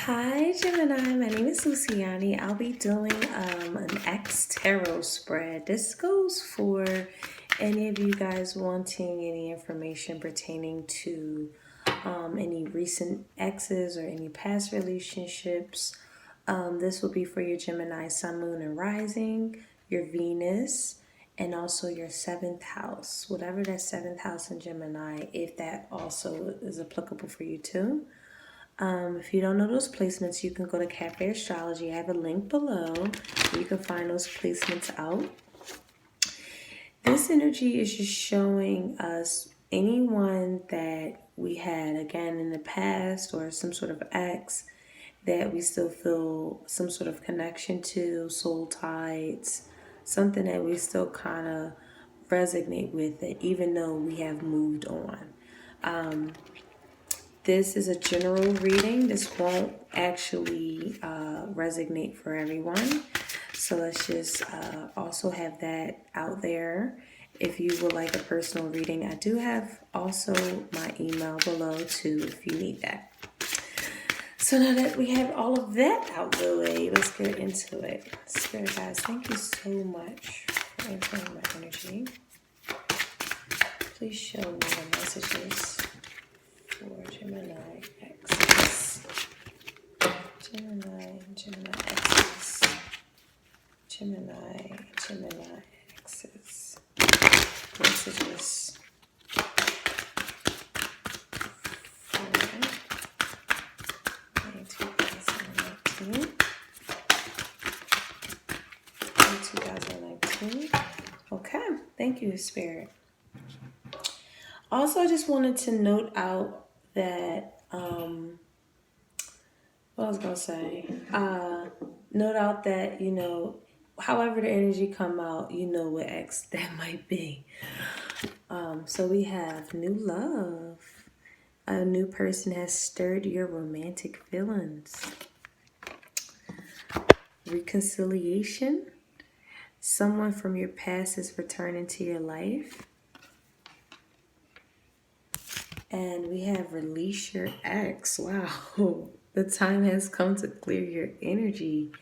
Hi Gemini, my name is Luciani. I'll be doing an Ex Tarot spread. This goes for any of you guys wanting any information pertaining to any recent exes or any past relationships. This will be for your Gemini Sun, Moon, and Rising, your Venus, and also your 7th house. Whatever that 7th house in Gemini, if that also is applicable for you too. If you don't know those placements, you can go to Cafe Astrology. I have a link below. You can find those placements out. This energy is just showing us anyone that we had, again, in the past or some sort of ex that we still feel some sort of connection to, soul ties, something that we still kind of resonate with it, even though we have moved on. This is a general reading. This won't actually resonate for everyone. So let's just also have that out there. If you would like a personal reading, I do have also my email below too if you need that. So now that we have all of that out the way, let's get into it. Spirit guys, thank you so much for entering my energy. Please show me the messages for Gemini X's. Gemini X's. Gemini X's. Messages for May 2019. Okay, thank you, Spirit. Also, I just wanted to note out that, note out that, however the energy come out, what X that might be. So we have new love. A new person has stirred your romantic feelings. Reconciliation. Someone from your past is returning to your life. And we have release your ex. Wow. The time has come to clear your energy.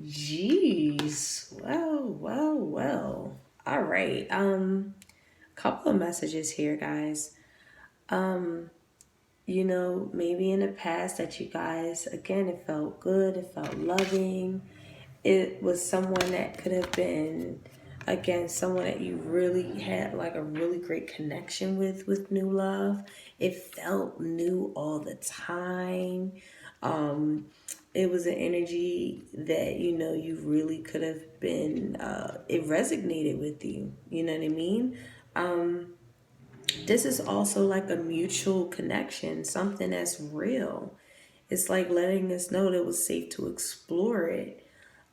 Jeez. Well. All right. Couple of messages here, guys. Maybe in the past that you guys, again, it felt good. It felt loving. It was someone that could have been, again, someone that you really had like a really great connection with new love. It felt new all the time. It was an energy that, you really could have been, it resonated with you. You know what I mean? This is also like a mutual connection, something that's real. It's like letting us know that it was safe to explore it.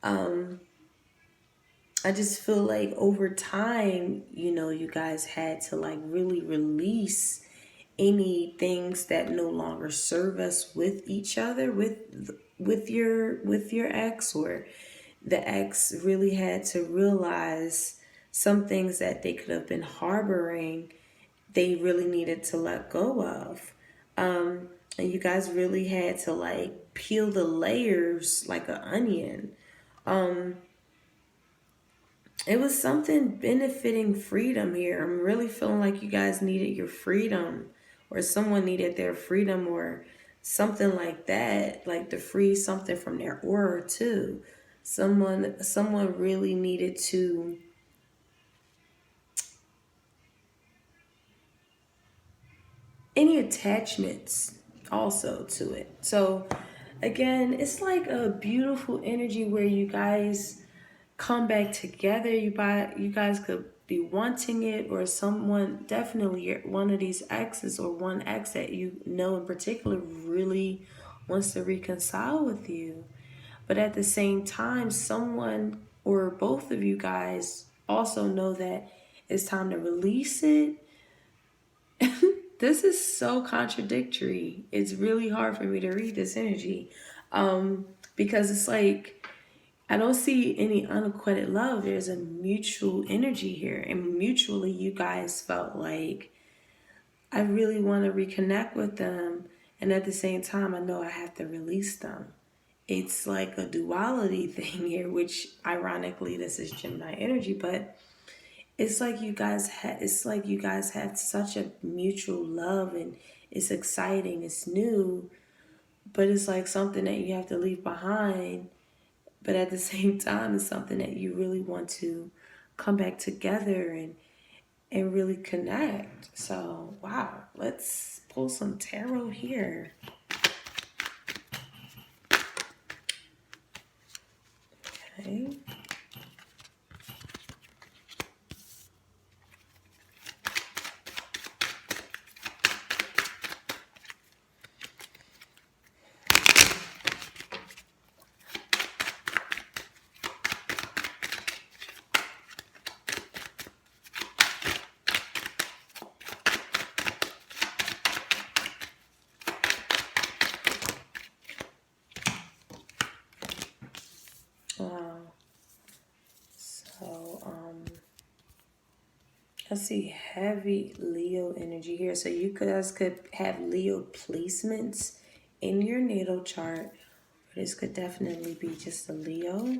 I just feel like over time, you guys had to like really release any things that no longer serve us with each other, with your ex, or the ex really had to realize some things that they could have been harboring, they really needed to let go of. And you guys really had to like peel the layers like an onion. It was something benefiting freedom here. I'm really feeling like you guys needed your freedom, or someone needed their freedom, or something like that, like to free something from their aura too. Someone really needed to any attachments also to it. So again, it's like a beautiful energy where you guys come back together. You guys could be wanting it, or someone, definitely one of these exes or one ex that you know in particular really wants to reconcile with you. But at the same time, someone or both of you guys also know that it's time to release it. This is so contradictory. It's really hard for me to read this energy, because it's like I don't see any unacquitted love. There's a mutual energy here, and mutually you guys felt like I really want to reconnect with them, And at the same time, I know I have to release them. It's like a duality thing here, which ironically, this is Gemini energy, but it's like you guys have such a mutual love, and it's exciting, it's new, but it's like something that you have to leave behind. But at the same time, it's something that you really want to come back together and really connect. So, wow, let's pull some tarot here. Okay. Wow. So, I see heavy Leo energy here. So you guys could have Leo placements in your natal chart. This could definitely be just a Leo.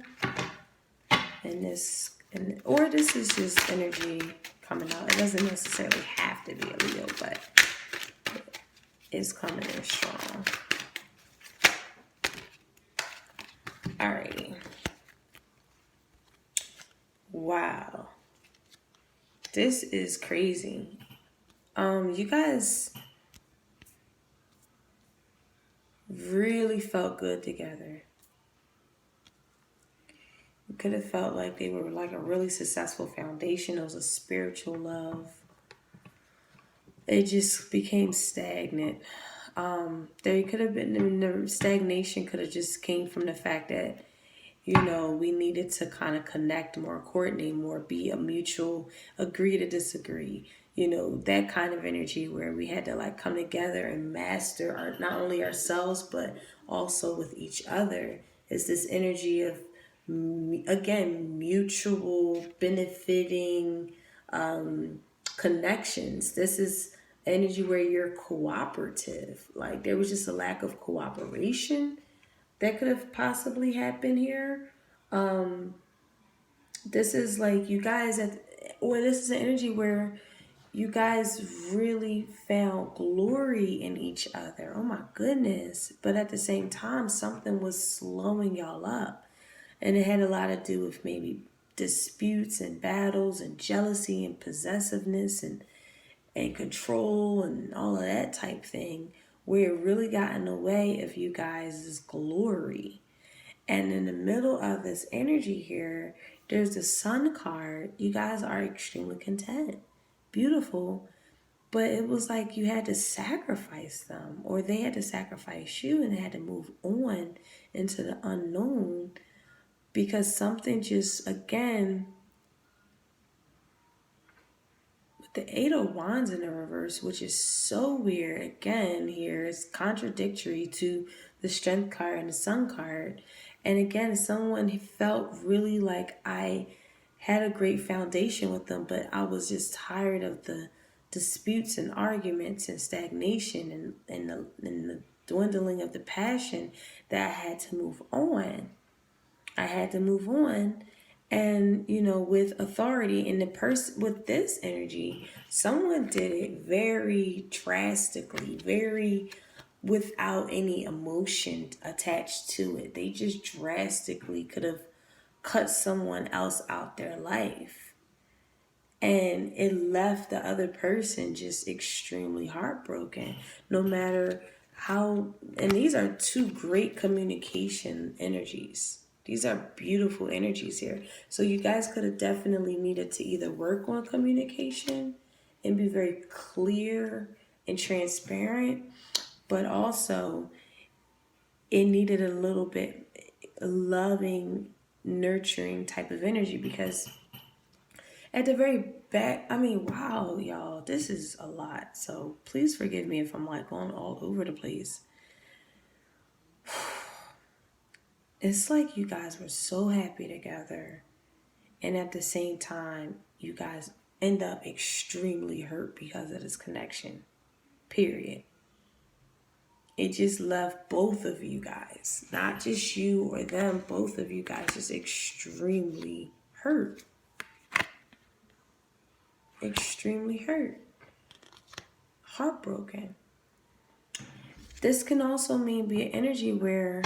Or this is just energy coming out. It doesn't necessarily have to be a Leo, but it's coming in strong. Alrighty. Wow. This is crazy. You guys really felt good together. You could have felt like they were like a really successful foundation. It was a spiritual love. It just became stagnant. There could have been, the stagnation could have just came from the fact that, you know, we needed to kind of connect more, coordinate more, be a mutual agree to disagree. You know, that kind of energy where we had to like come together and master not only ourselves, but also with each other. Is this energy of, again, mutual benefiting connections. This is energy where you're cooperative. Like there was just a lack of cooperation that could have possibly happened here. This is like you guys or this is an energy where you guys really found glory in each other. Oh my goodness. But at the same time, something was slowing y'all up. And it had a lot to do with maybe disputes and battles and jealousy and possessiveness and control and all of that type thing, where it really got in the way of you guys' glory. And in the middle of this energy here, there's the Sun card. You guys are extremely content. Beautiful. But it was like you had to sacrifice them, or they had to sacrifice you, and they had to move on into the unknown because something just, again, with the Eight of Wands in the reverse, which is so weird, again, here is contradictory to the Strength card and the Sun card. And again, someone felt really like I had a great foundation with them, but I was just tired of the disputes and arguments and stagnation and the dwindling of the passion, that I had to move on. I had to move on. And, you know, with authority in the person, with this energy, someone did it very drastically, very without any emotion attached to it. They just drastically could have cut someone else out their life. And it left the other person just extremely heartbroken, no matter how. And these are two great communication energies. These are beautiful energies here. So you guys could have definitely needed to either work on communication and be very clear and transparent, but also it needed a little bit loving, nurturing type of energy, because at the very back, I mean, wow, y'all, this is a lot. So please forgive me if I'm like going all over the place. It's like you guys were so happy together, and at the same time, you guys end up extremely hurt because of this connection. Period. it just left both of you guys, not just you or them, both of you guys just extremely hurt. Extremely hurt. Heartbroken. This can also mean be an energy where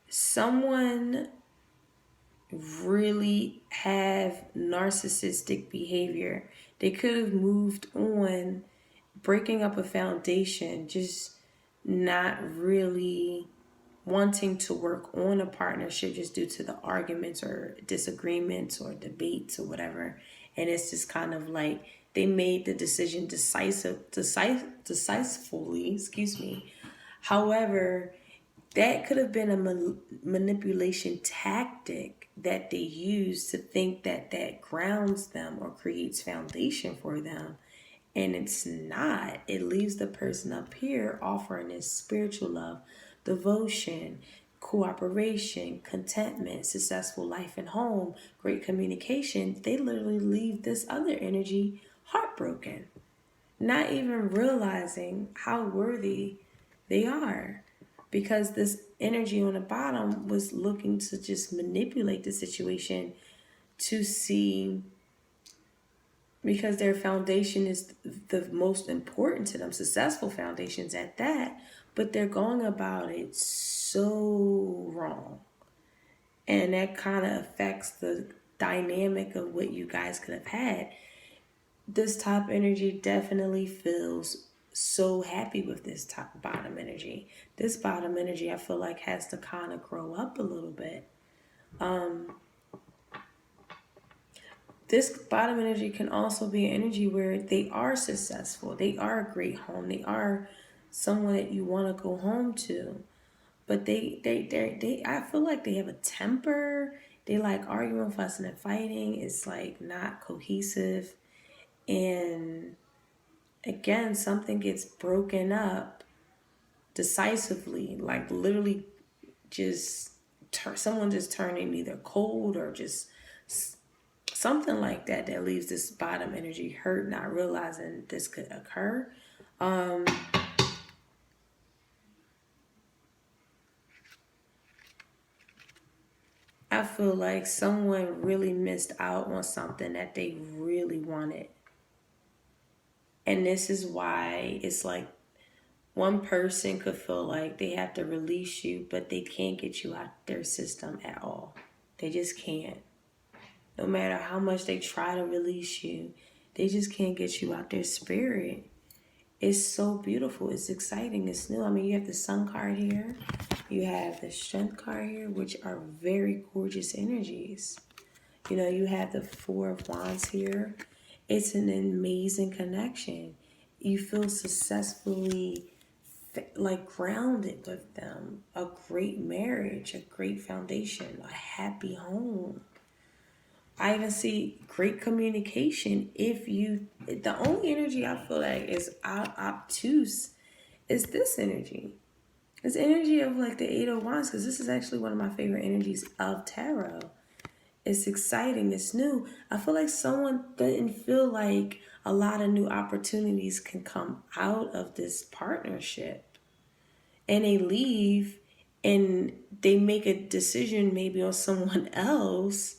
someone really have narcissistic behavior. They could have moved on, breaking up a foundation, just not really wanting to work on a partnership just due to the arguments or disagreements or debates or whatever. And it's just kind of like they made the decision decisively, However, that could have been a manipulation tactic that they use to think that that grounds them or creates foundation for them. And it's not. It leaves the person up here offering this spiritual love, devotion, cooperation, contentment, successful life and home, great communication. They literally leave this other energy heartbroken, not even realizing how worthy they are. Because this energy on the bottom was looking to just manipulate the situation to see, because their foundation is the most important to them, successful foundations at that, but they're going about it so wrong. And that kind of affects the dynamic of what you guys could have had. This top energy definitely feels so happy with this top bottom energy. This bottom energy, I feel like, has to kind of grow up a little bit. This bottom energy can also be an energy where they are successful. They are a great home. They are someone that you want to go home to. But they I feel like they have a temper. They like arguing, fussing, and fighting. It's like not cohesive. And again, something gets broken up decisively, like literally just someone just turning either cold or just something like that leaves this bottom energy hurt, not realizing this could occur. I feel like someone really missed out on something that they really wanted. And this is why it's like one person could feel like they have to release you, but they can't get you out their system at all. They just can't. No matter how much they try to release you, they just can't get you out their spirit. It's so beautiful. It's exciting. It's new. I mean, you have the Sun card here. You have the Strength card here, which are very gorgeous energies. You know, you have the Four of Wands here. It's an amazing connection. You feel successfully like grounded with them. A great marriage, a great foundation, a happy home. I even see great communication. The only energy I feel like is obtuse is this energy. It's energy of like the Eight of Wands, because this is actually one of my favorite energies of tarot. It's exciting. It's new. I feel like someone didn't feel like a lot of new opportunities can come out of this partnership. And they leave and they make a decision maybe on someone else.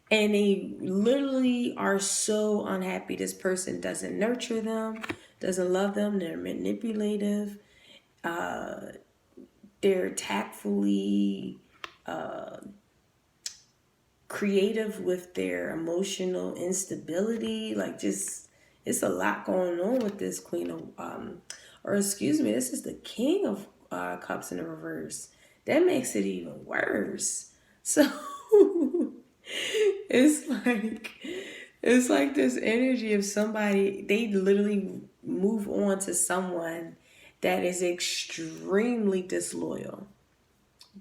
And they literally are so unhappy. This person doesn't nurture them, doesn't love them. They're manipulative. They're tactfully creative with their emotional instability. Like, just, it's a lot going on with this Queen of, this is the King of Cups in the reverse. That makes it even worse. So it's like this energy of somebody, they literally move on to someone that is extremely disloyal.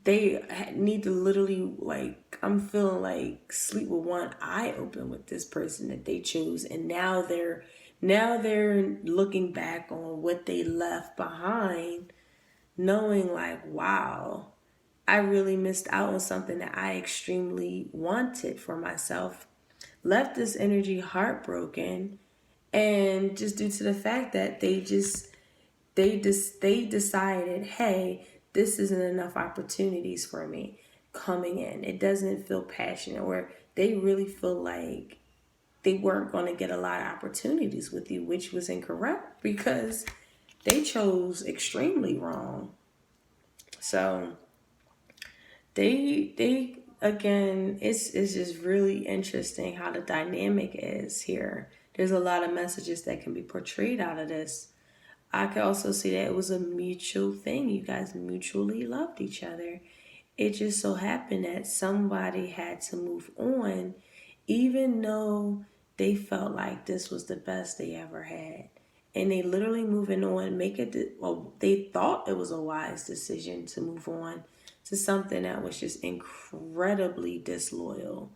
They need to literally, like, I'm feeling like sleep with one eye open with this person that they chose. And now they're looking back on what they left behind, knowing like, wow, I really missed out on something that I extremely wanted for myself. Left this energy heartbroken And just due to the fact that they decided, hey, this isn't enough opportunities for me coming in. It doesn't feel passionate, or they really feel like they weren't going to get a lot of opportunities with you, which was incorrect because they chose extremely wrong. So they again, it's just really interesting how the dynamic is here. There's a lot of messages that can be portrayed out of this. I could also see that it was a mutual thing. You guys mutually loved each other. It just so happened that somebody had to move on, even though they felt like this was the best they ever had. And they literally moving on, they thought it was a wise decision to move on to something that was just incredibly disloyal,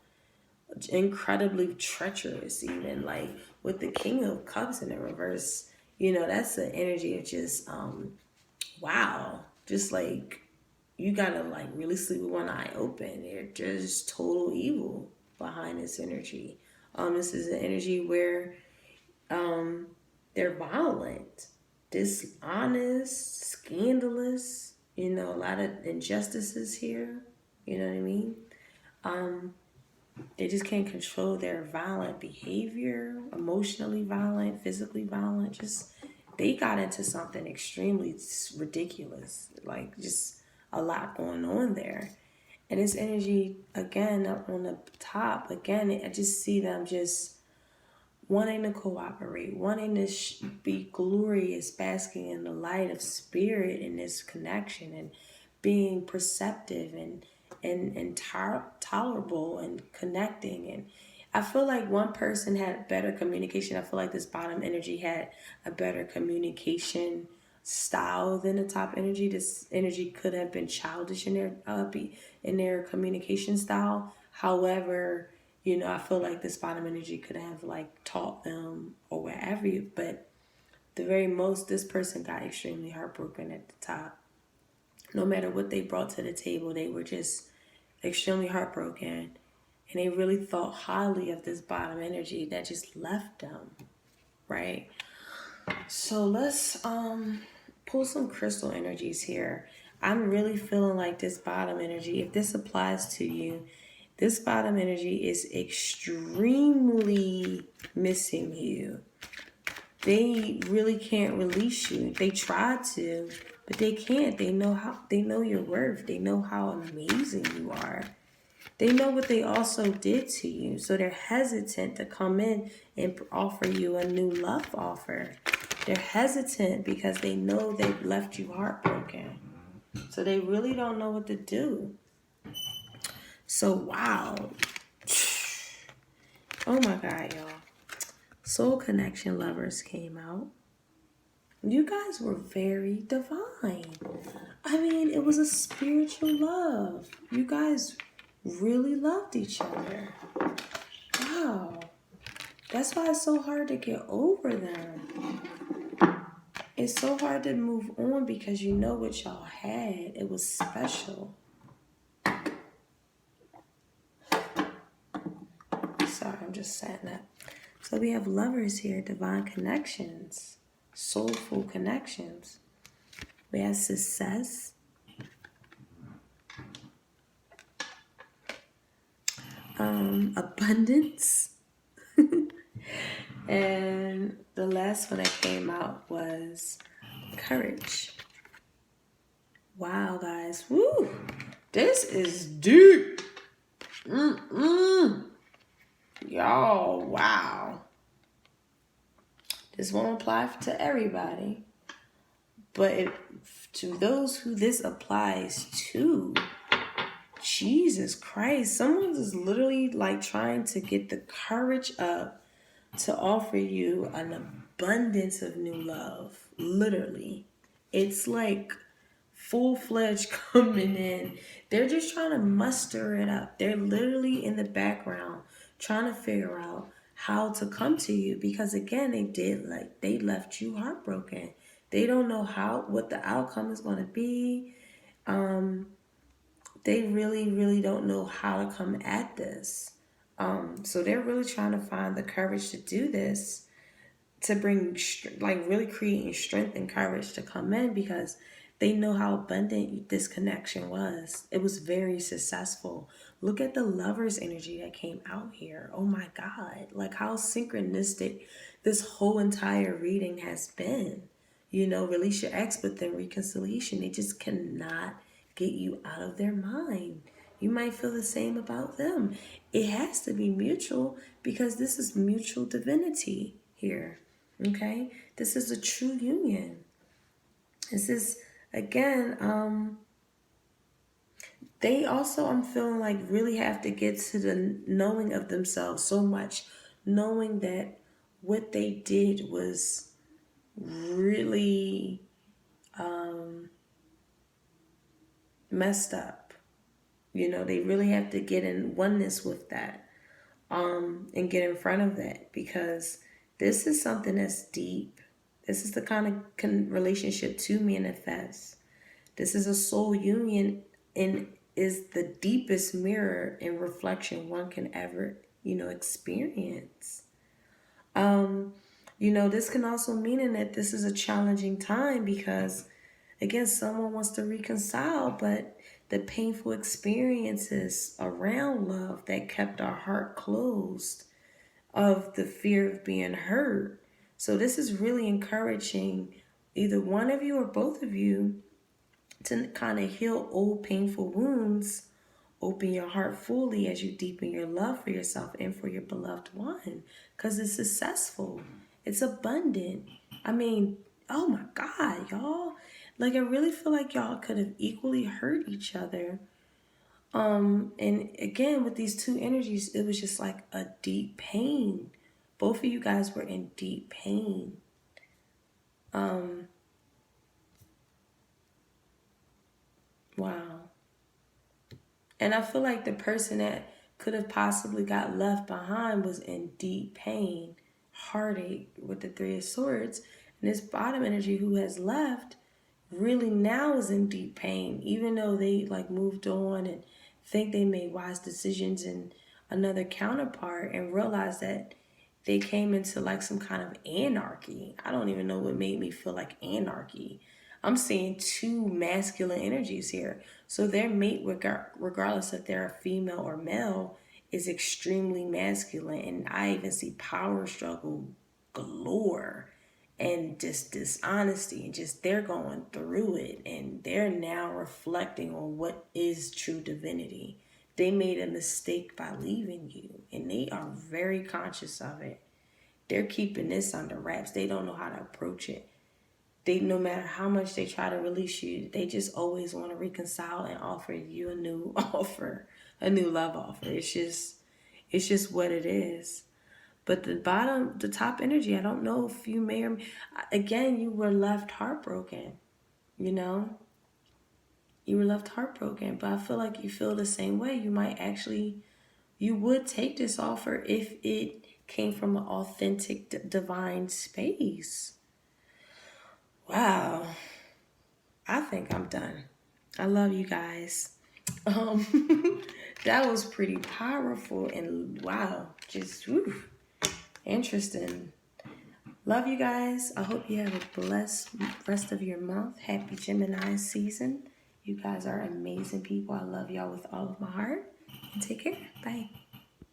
incredibly treacherous, even like with the King of Cups in the reverse. That's the energy of just wow, just like you gotta like really sleep with one eye open. They're just total evil behind this energy. This is an energy where they're violent, dishonest, scandalous. A lot of injustices here. You know what I mean? They just can't control their violent behavior, emotionally violent, physically violent. Just they got into something extremely ridiculous, like just a lot going on there. And this energy, again, up on the top, again, I just see them just wanting to cooperate, wanting to be glorious, basking in the light of spirit in this connection, and being perceptive and tolerable and connecting. And I feel like one person had better communication. I feel like this bottom energy had a better communication style than the top energy. This energy could have been childish in their communication style. However, I feel like this bottom energy could have like taught them or whatever. But the very most, this person got extremely heartbroken at the top. No matter what they brought to the table, they were just extremely heartbroken. And they really thought highly of this bottom energy that just left them, right? So let's pull some crystal energies here. I'm really feeling like this bottom energy, if this applies to you, this bottom energy is extremely missing you. They really can't release you. They try to, but they can't. They know your worth. They know how amazing you are. They know what they also did to you. So they're hesitant to come in and offer you a new love offer. They're hesitant because they know they've left you heartbroken. So they really don't know what to do. So, wow. Oh my God, y'all. Soul connection lovers came out. You guys were very divine. I mean, it was a spiritual love. You guys really loved each other. Wow. That's why it's so hard to get over them. It's so hard to move on because you know what y'all had. It was special. Sorry, I'm just setting up. So we have lovers here, divine connections, soulful connections. We have success. Abundance. And the last one that came out was courage. Wow, guys. Woo! This is deep. Y'all, wow. This won't apply to everybody. But to those who this applies to, Jesus Christ, someone is literally like trying to get the courage up to offer you an abundance of new love. Literally. It's like full-fledged coming in. They're just trying to muster it up. They're literally in the background trying to figure out how to come to you because again, they left you heartbroken. They don't know what the outcome is going to be. They really, really don't know how to come at this. So they're really trying to find the courage to do this. to bring, like really creating strength and courage to come in, because they know how abundant this connection was. It was very successful. Look at the Lovers energy that came out here. Oh my God. Like how synchronistic this whole entire reading has been. You know, release your ex, but then reconciliation. They just cannot get you out of their mind. You might feel the same about them. It has to be mutual, because this is mutual divinity here. Okay? This is a true union. This is, again, they also, I'm feeling like, really have to get to the knowing of themselves so much, knowing that what they did was really messed up. You know, they really have to get in oneness with that, and get in front of that, because this is something that's deep. This is the kind of relationship to manifest. This is a soul union, and is the deepest mirror and reflection one can ever, experience. This can also mean that this is a challenging time, because, again, someone wants to reconcile, but the painful experiences around love that kept our heart closed, of the fear of being hurt. So this is really encouraging either one of you or both of you to kind of heal old painful wounds, open your heart fully as you deepen your love for yourself and for your beloved one, because it's successful. It's abundant. I mean, oh my God, y'all. Like, I really feel like y'all could have equally hurt each other. And again, with these two energies, it was just like a deep pain. Both of you guys were in deep pain. Wow. And I feel like the person that could have possibly got left behind was in deep pain, heartache, with the Three of Swords. And this bottom energy who has left really now is in deep pain, even though they like moved on and think they made wise decisions in another counterpart, and realize that they came into like some kind of anarchy. I don't even know what made me feel like anarchy. I'm seeing two masculine energies here. So their mate, regardless if they're a female or male, is extremely masculine. And I even see power struggle galore, and just dishonesty, and just they're going through it, and they're now reflecting on what is true divinity. They made a mistake by leaving you, and they are very conscious of it. They're keeping this under wraps. They don't know how to approach it. They, no matter how much they try to release you, they just always want to reconcile and offer you a new offer, a new love offer. It's just what it is. But the top energy, I don't know if you may or, again, you were left heartbroken, you know? You were left heartbroken, but I feel like you feel the same way. You would take this offer if it came from an authentic, divine space. Wow. I think I'm done. I love you guys. That was pretty powerful, and wow, just interesting. Love you guys. I hope you have a blessed rest of your month. Happy Gemini season. You guys are amazing people. I love y'all with all of my heart. And take care. Bye.